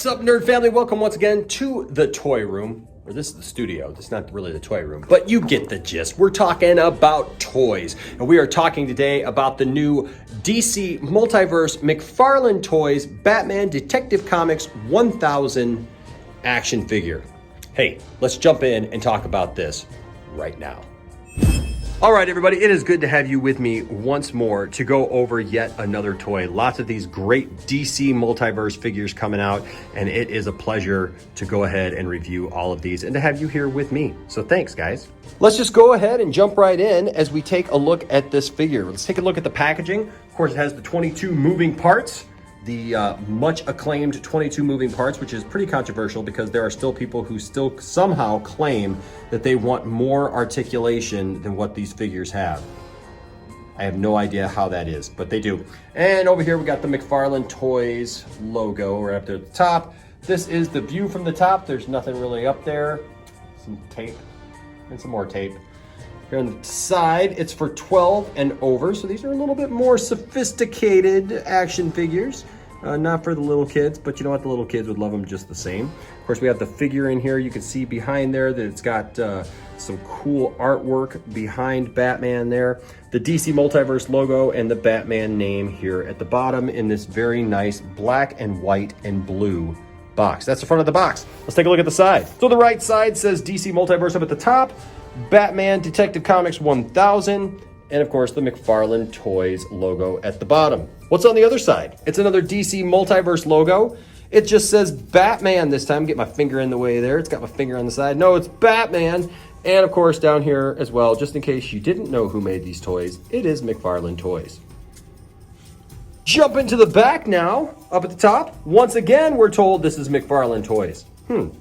What's up, nerd family? Welcome once again to the toy room. Or this is the studio. This is not really the toy room, but you get the gist. We're talking about toys, and we are talking today about the new DC Multiverse McFarlane Toys Batman Detective Comics 1000 action figure. Hey, let's jump in and talk about this right now. All right, everybody, it is good to have you with me once more to go over yet another toy. Lots of these great DC Multiverse figures coming out, and it is a pleasure to go ahead and review all of these and to have you here with me. So thanks, guys. Let's just go ahead and jump right in as we take a look at this figure. Let's take a look at the packaging. Of course, it has the 22 moving parts. The much acclaimed 22 moving parts, which is pretty controversial because there are still people who still somehow claim that they want more articulation than what these figures have. I have no idea how that is, but they do. And over here we got the McFarlane Toys logo right up there at the top. This is the view from the top. There's nothing really up there. Some tape and some more tape. Here on the side, it's for 12 and over, so these are a little bit more sophisticated action figures. Not for the little kids, but you know what? The little kids would love them just the same. Of course, we have the figure in here. You can see behind there that it's got some cool artwork behind Batman there. The DC Multiverse logo and the Batman name here at the bottom in this very nice black and white and blue box. That's the front of the box. Let's take a look at the side. So the right side says DC Multiverse up at the top, Batman Detective Comics 1000, and of course the McFarlane Toys logo at the bottom. What's on the other side? It's another DC Multiverse logo. It just says Batman this time. Get my finger in the way there. It's got my finger on the side. No, it's Batman. And of course down here as well, just in case you didn't know who made these toys, it is McFarlane Toys. Jump into the back now, up at the top. Once again, we're told this is McFarlane Toys. Wonder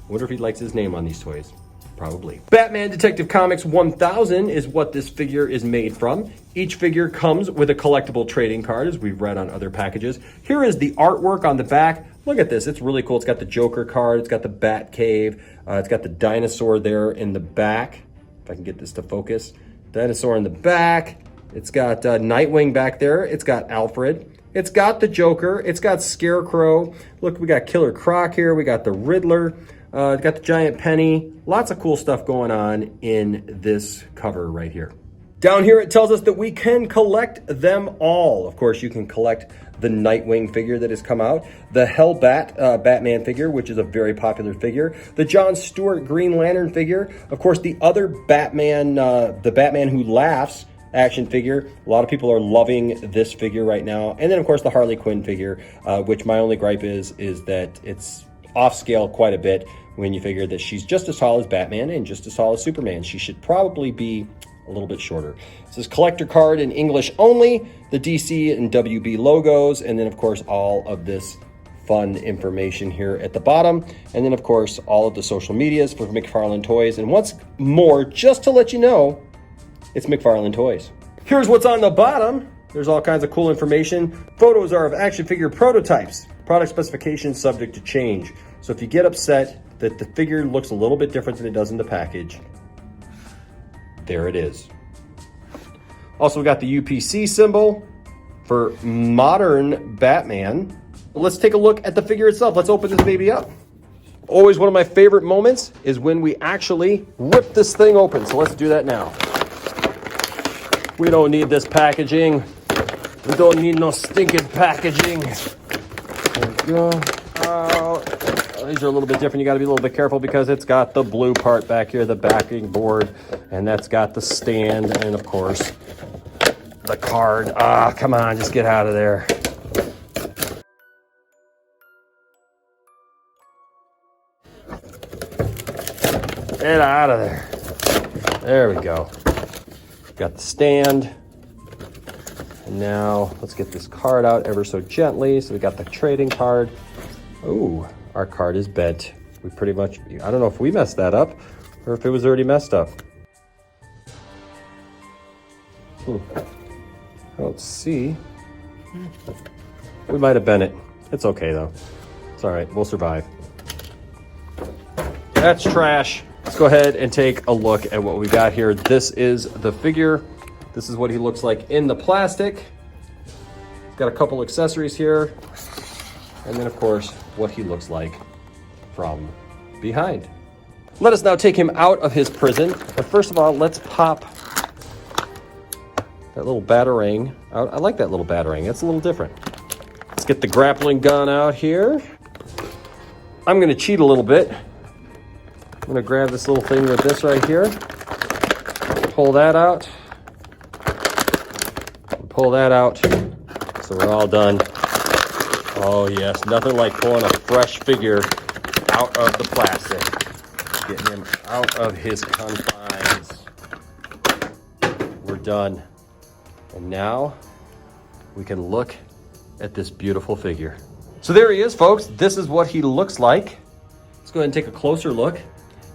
if he likes his name on these toys. Probably. Batman Detective Comics 1000 is what this figure is made from. Each figure comes with a collectible trading card, as we've read on other packages. Here is the artwork on the back. Look at this. It's really cool. It's got the Joker card. It's got the Bat Cave. It's got the dinosaur there in the back. If I can get this to focus. Dinosaur in the back. It's got Nightwing back there. It's got Alfred. It's got the Joker. It's got Scarecrow. Look, we got Killer Croc here. We got the Riddler. Got the giant penny. Lots of cool stuff going on in this cover right here. Down here it tells us that we can collect them all. Of course, you can collect the Nightwing figure that has come out, the Hellbat Batman figure, which is a very popular figure, the John Stewart Green Lantern figure, of course the other Batman, the Batman Who Laughs action figure. A lot of people are loving this figure right now. And then of course the Harley Quinn figure, which my only gripe is that it's off scale quite a bit when you figure that she's just as tall as Batman and just as tall as Superman. She should probably be a little bit shorter. It says collector card in English only, the DC and WB logos, and then of course all of this fun information here at the bottom. And then of course all of the social medias for McFarlane Toys. And once more, just to let you know, it's McFarlane Toys. Here's what's on the bottom. There's all kinds of cool information. Photos are of action figure prototypes. Product specifications subject to change. So if you get upset that the figure looks a little bit different than it does in the package, there it is. Also, we got the UPC symbol for modern Batman. Let's take a look at the figure itself. Let's open this baby up. Always one of my favorite moments is when we actually rip this thing open. So let's do that now. We don't need this packaging. We don't need no stinking packaging. There we go. These are a little bit different. You got to be a little bit careful because it's got the blue part back here, the backing board, and that's got the stand, and of course, the card. Come on, just get out of there. Get out of there. There we go. Got the stand. And now let's get this card out ever so gently. So we got the trading card. Ooh, our card is bent. We pretty much, I don't know if we messed that up or if it was already messed up. I don't see. We might have bent it. It's okay though. It's all right, we'll survive. That's trash. Let's go ahead and take a look at what we got here. This is the figure. This is what he looks like in the plastic. Got a couple accessories here. and then of course what he looks like from behind. Let us now take him out of his prison. But first of all, let's pop that little batarang out. I like that little batarang. It's a little different. Let's get the grappling gun out here. I'm going to cheat a little bit. I'm going to grab this little thing with this right here. Pull that out. Pull that out. So we're all done. Oh yes, nothing like pulling a fresh figure out of the plastic. Getting him out of his confines. We're done. And now we can look at this beautiful figure. So there he is, folks. This is what he looks like. Let's go ahead and take a closer look.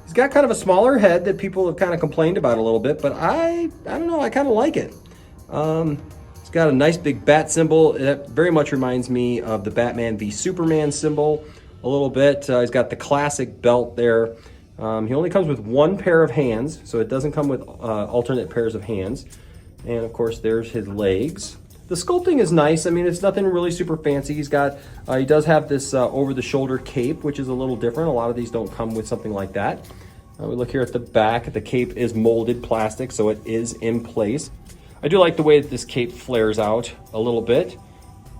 He's got kind of a smaller head that people have kind of complained about a little bit, but I don't know, I kind of like it. It's got a nice big bat symbol. It very much reminds me of the Batman v Superman symbol a little bit. He's got the classic belt there. He only comes with one pair of hands, so it doesn't come with alternate pairs of hands. And of course, there's his legs. The sculpting is nice. I mean, it's nothing really super fancy. He does have this over-the-shoulder cape, which is a little different. A lot of these don't come with something like that. We look here at the back. The cape is molded plastic, so it is in place. I do like the way that this cape flares out a little bit.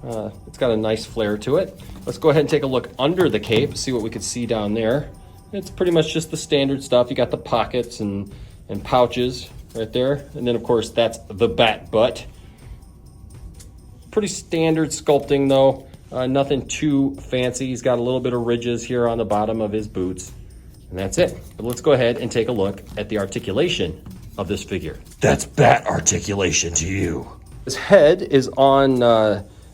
It's got a nice flare to it. Let's go ahead and take a look under the cape, see what we can see down there. It's pretty much just the standard stuff. You got the pockets and pouches right there. And then of course that's the bat butt. Pretty standard sculpting though. Nothing too fancy. He's got a little bit of ridges here on the bottom of his boots. And that's it. But let's go ahead and take a look at the articulation of this figure. That's bat articulation to you. His head is on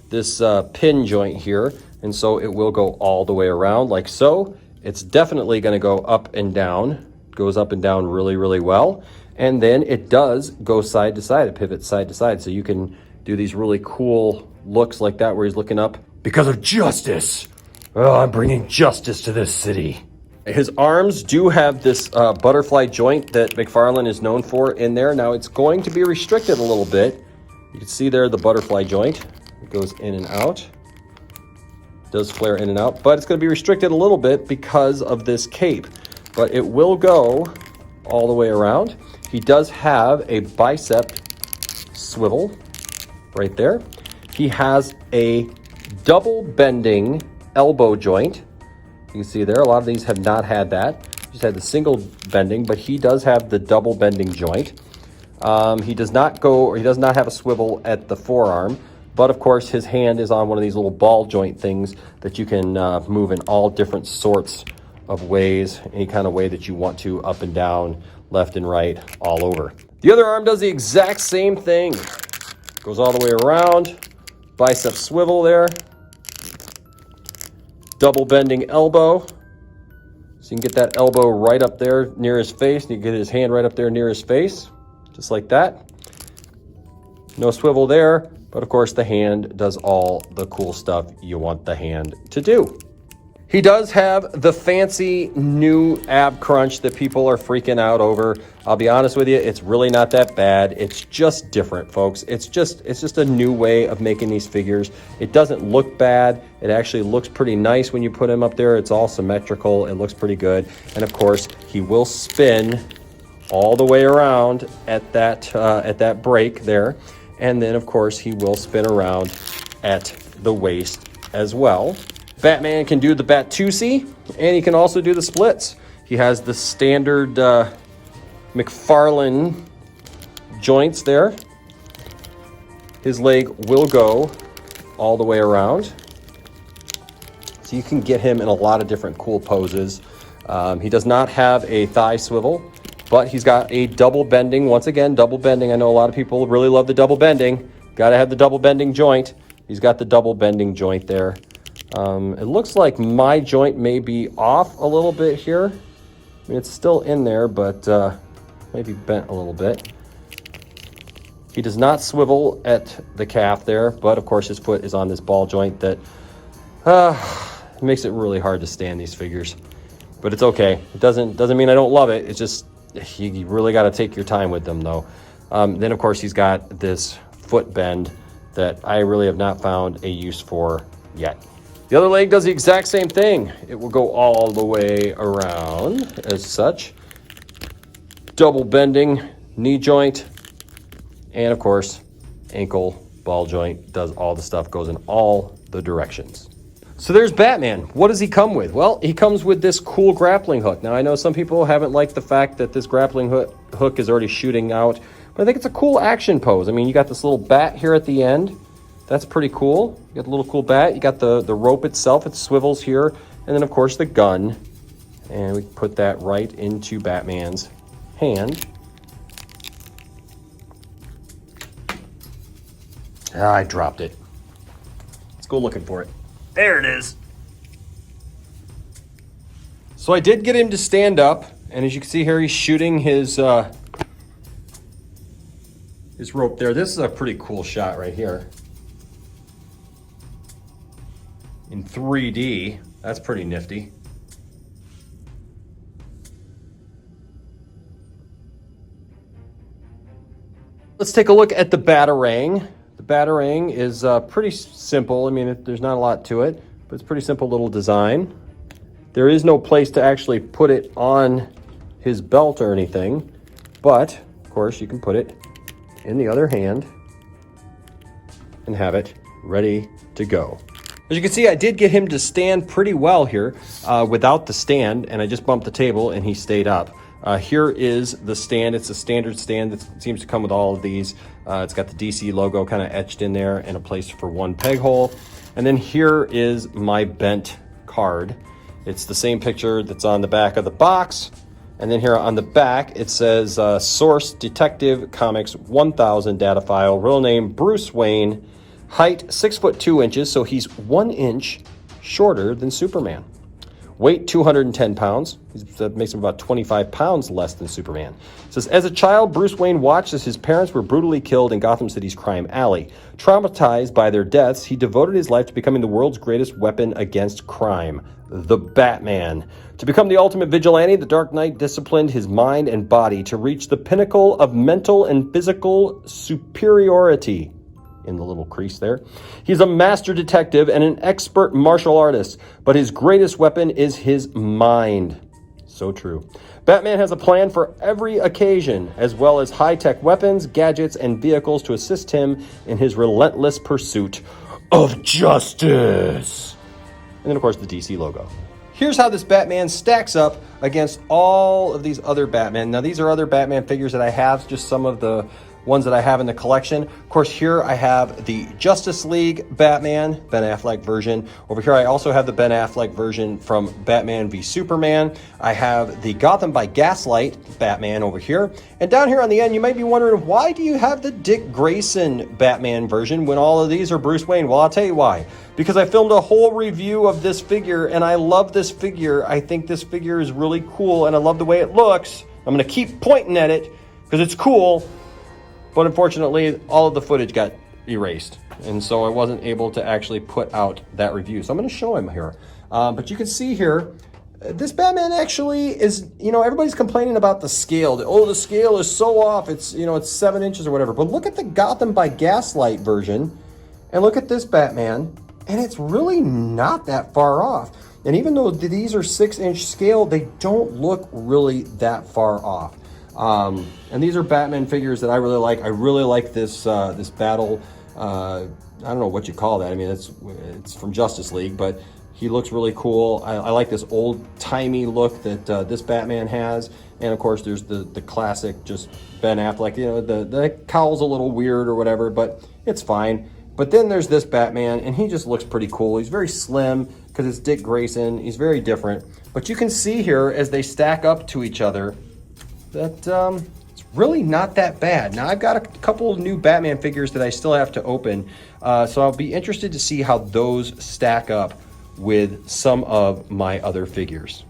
this pin joint here. And so it will go all the way around like so. It's definitely going to go up and down. Goes up and down really, really well. And then it does go side to side. It pivots side to side. So you can do these really cool looks like that where he's looking up. Because of justice. Oh, I'm bringing justice to this city. His arms do have this butterfly joint that McFarlane is known for in there. Now it's going to be restricted a little bit. You can see there the butterfly joint. It goes in and out. Does flare in and out, but it's going to be restricted a little bit because of this cape, but it will go all the way around. He does have a bicep swivel right there. He has a double bending elbow joint. You can see there, a lot of these have not had that. Just had the single bending, but he does have the double bending joint. He does not have a swivel at the forearm. But of course, his hand is on one of these little ball joint things that you can move in all different sorts of ways, any kind of way that you want to, up and down, left and right, all over. The other arm does the exact same thing. Goes all the way around, bicep swivel there, double bending elbow. So you can get that elbow right up there near his face, and you can get his hand right up there near his face, just like that. No swivel there. But of course, the hand does all the cool stuff you want the hand to do. He does have the fancy new ab crunch that people are freaking out over. I'll be honest with you, it's really not that bad. It's just different, folks. It's just a new way of making these figures. It doesn't look bad. It actually looks pretty nice when you put him up there. It's all symmetrical. It looks pretty good. And of course, he will spin all the way around at that break there. And then, of course, he will spin around at the waist as well. Batman can do the Bat-2C, and he can also do the splits. He has the standard McFarlane joints there. His leg will go all the way around. So you can get him in a lot of different cool poses. He does not have a thigh swivel, but he's got a double bending. Once again, double bending. I know a lot of people really love the double bending. Got to have the double bending joint. He's got the double bending joint there. It looks like my joint may be off a little bit here. I mean, it's still in there, but maybe bent a little bit. He does not swivel at the calf there, but of course his foot is on this ball joint that makes it really hard to stand these figures. But it's okay. It doesn't mean I don't love it. It's just you really got to take your time with them, though. Then, of course, he's got this foot bend that I really have not found a use for yet. The other leg does the exact same thing. It will go all the way around as such. Double bending knee joint. And of course, ankle, ball joint, does all the stuff, goes in all the directions. So there's Batman. What does he come with? Well, he comes with this cool grappling hook. Now, I know some people haven't liked the fact that this grappling hook is already shooting out, but I think it's a cool action pose. I mean, you got this little bat here at the end. That's pretty cool. You got the little cool bat. You got the rope itself. It swivels here. And then, of course, the gun. And we put that right into Batman's hand. I dropped it. Let's go looking for it. There it is. So I did get him to stand up, and as you can see here, he's shooting his rope there. This is a pretty cool shot right here. In 3D, that's pretty nifty. Let's take a look at the Batarang. The Batarang is pretty simple. I mean, there's not a lot to it, but it's a pretty simple little design. There is no place to actually put it on his belt or anything, but of course you can put it in the other hand and have it ready to go. As you can see, I did get him to stand pretty well here without the stand, and I just bumped the table and he stayed up. Here is the stand. It's a standard stand that seems to come with all of these. It's got the DC logo kind of etched in there and a place for one peg hole. And then here is my bent card. It's the same picture that's on the back of the box. And then here on the back, it says Source Detective Comics 1000 data file, real name Bruce Wayne, height 6'2", so he's 1 inch shorter than Superman. Weight 210 pounds. That makes him about 25 pounds less than Superman. It says, as a child, Bruce Wayne watched as his parents were brutally killed in Gotham City's crime alley. Traumatized by their deaths, he devoted his life to becoming the world's greatest weapon against crime, the Batman. To become the ultimate vigilante, the Dark Knight disciplined his mind and body to reach the pinnacle of mental and physical superiority. In the little crease there. He's a master detective and an expert martial artist, but his greatest weapon is his mind. So true. Batman has a plan for every occasion, as well as high-tech weapons, gadgets, and vehicles to assist him in his relentless pursuit of justice. And then, of course, the DC logo. Here's how this Batman stacks up against all of these other Batman. Now, these are other Batman figures that I have, just some of the ones that I have in the collection. Of course, here I have the Justice League Batman, Ben Affleck version. Over here, I also have the Ben Affleck version from Batman v Superman. I have the Gotham by Gaslight Batman over here. And down here on the end, you might be wondering, why do you have the Dick Grayson Batman version when all of these are Bruce Wayne? Well, I'll tell you why. Because I filmed a whole review of this figure, and I love this figure. I think this figure is really cool, and I love the way it looks. I'm gonna keep pointing at it, because it's cool. But unfortunately, all of the footage got erased. And so I wasn't able to actually put out that review. So I'm going to show him here. But you can see here, this Batman actually is, everybody's complaining about the scale. The scale is so off. It's, it's 7 inches or whatever. But look at the Gotham by Gaslight version. And look at this Batman. And it's really not that far off. And even though these are 6-inch scale, they don't look really that far off. And these are Batman figures that I really like. I really like this this battle. I don't know what you call that. I mean, it's from Justice League, but he looks really cool. I like this old-timey look that this Batman has. And of course, there's the classic, just Ben Affleck. The cowl's a little weird or whatever, but it's fine. But then there's this Batman, and he just looks pretty cool. He's very slim because it's Dick Grayson. He's very different. But you can see here as they stack up to each other that it's really not that bad. Now, I've got a couple of new Batman figures that I still have to open, so I'll be interested to see how those stack up with some of my other figures.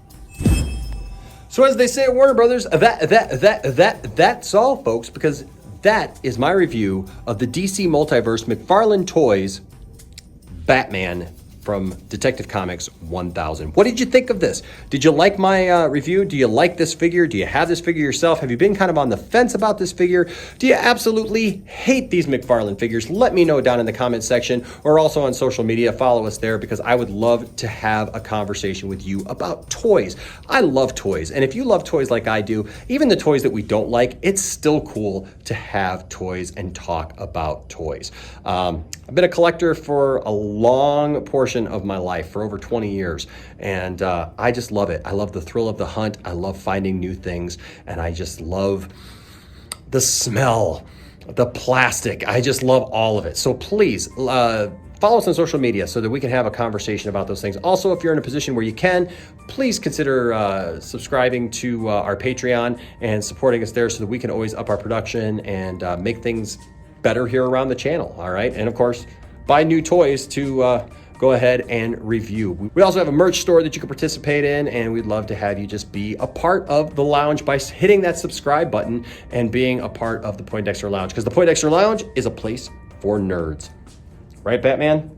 So as they say at Warner Brothers, that's all, folks, because that is my review of the DC Multiverse McFarlane Toys Batman from Detective Comics 1000. What did you think of this? Did you like my review? Do you like this figure? Do you have this figure yourself? Have you been kind of on the fence about this figure? Do you absolutely hate these McFarlane figures? Let me know down in the comment section, or also on social media. Follow us there, because I would love to have a conversation with you about toys. I love toys, and if you love toys like I do, even the toys that we don't like, it's still cool to have toys and talk about toys. I've been a collector for a long portion of my life, for over 20 years, and I just love it. I love the thrill of the hunt. I love finding new things, and I just love the smell, the plastic. I just love all of it. So please, follow us on social media so that we can have a conversation about those things. Also, if you're in a position where you can, please consider subscribing to our Patreon and supporting us there so that we can always up our production and make things better here around the channel, all right? And of course, buy new toys to go ahead and review. We also have a merch store that you can participate in, and we'd love to have you just be a part of the lounge by hitting that subscribe button and being a part of the Poindexter Lounge, because the Poindexter Lounge is a place for nerds. Right, Batman?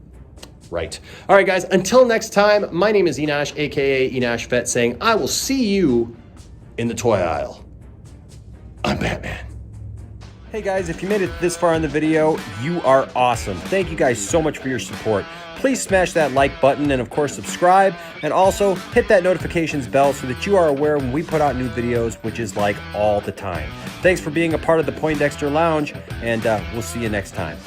Right. All right, guys, until next time, my name is Enosh, aka Enosh Vet, saying I will see you in the toy aisle. I'm Batman. Hey guys, if you made it this far in the video, you are awesome. Thank you guys so much for your support. Please smash that like button and of course subscribe, and also hit that notifications bell so that you are aware when we put out new videos, which is like all the time. Thanks for being a part of the Poindexter Lounge, and we'll see you next time.